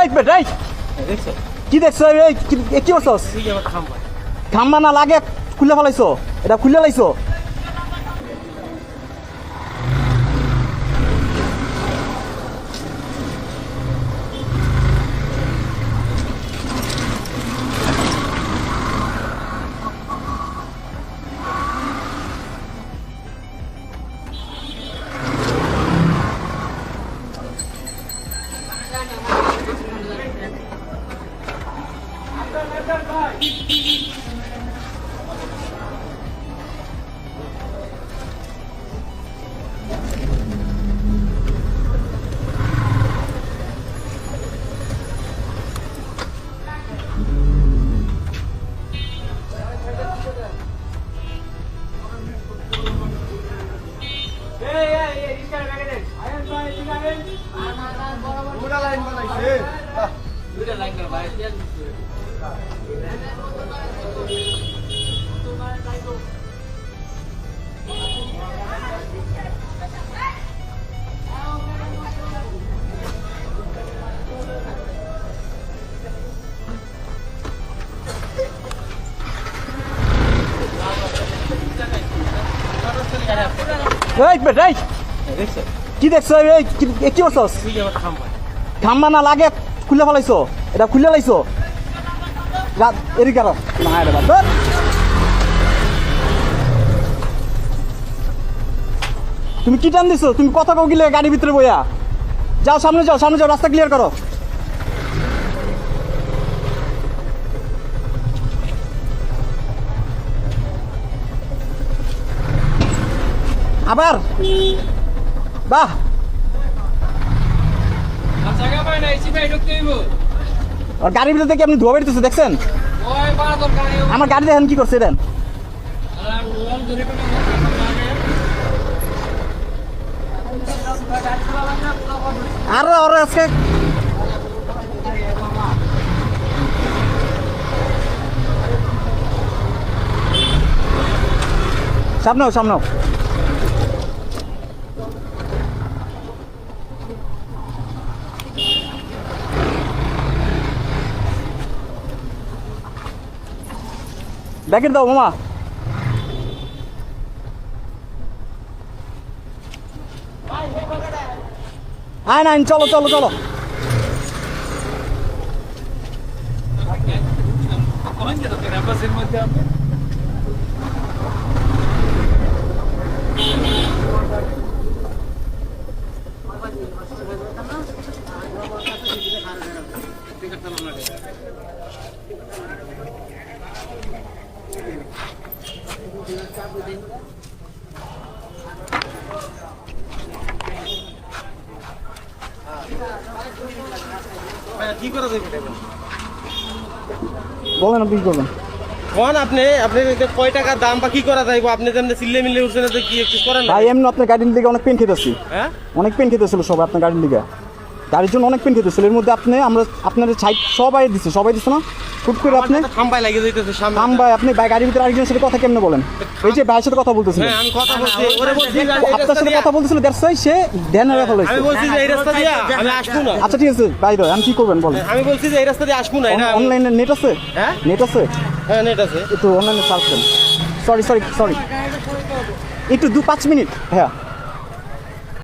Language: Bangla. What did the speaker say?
এই বেটাই কি দেখছো? এই কি করছস? খাম্বা না লাগে খুলে ফেলাইছো, এটা খুলে লাইছো। এই বেটাই কি দেখছো? এই কি করছস? খাম্বা না লাগে খুলে ফেলাইছো, এটা খুলে লাইছো। এদিকে তুমি কি টান দিছো? তুমি কথা কও গিলে গাড়ির ভিতরে বইয়া যাও, সামনে যাও, সামনে যাও, রাস্তা ক্লিয়ার করো। আবার বাহ, গাড়ির ভিতর থেকে আপনি ধোয়া বেরোতেছে দেখছেন? আমার গাড়ি দেখেন কি করছে দেন। আর আজকে সামনেও সামনেও ব্যাকেট দাও মামা। আয় না, চলো চলো চলো। কি করা যাবে বলেন, আপনি কি করবেন? কোন আপনি কয় টাকা দাম বা কি করা যাইব? আপনি যেমন চিল্লে মিল্লে উঠছেন তো কি একটু করেন ভাই? এমনি আপনার গাড়ির দিকে অনেক পেন খেতেছি। হ্যাঁ, অনেক পেন খেতেছিল সবাই আপনার গাড়ির দিকে। গাড়ির জন্য অনেক পেন খেতেছিল। এর মধ্যে আপনি আমরা আপনার সাইড সবাই দিচ্ছে না, হুট করে আপনি থাম্বাই লাগিয়ে যাইতেছে সামনে। ভাই আপনি গাড়ির ভিতরে আরেকজনের সাথে কথা কেমনে বলেন? এই যে ভাইয়ের সাথে কথা বলতেছিলেন। হ্যাঁ, আমি কথা বলছি, ওরে বলছি আপনার সাথে কথা বলতেছিল, দ্যাটস ওয়াই সে ধ্যান রাখা হইছে। আমি বলছি যে এই রাস্তা দিয়ে আমি আসবো না। আচ্ছা ঠিক আছে ভাই, আমি কি করবেন বলেন? আমি বলছি যে এই রাস্তা দিয়ে আসবো না। অনলাইনে নেট আছে? হ্যাঁ নেট আছে। হ্যাঁ নেট আছে, একটু অনলাইনে সার্চ করেন। সরি একটু 5 মিনিট। হ্যাঁ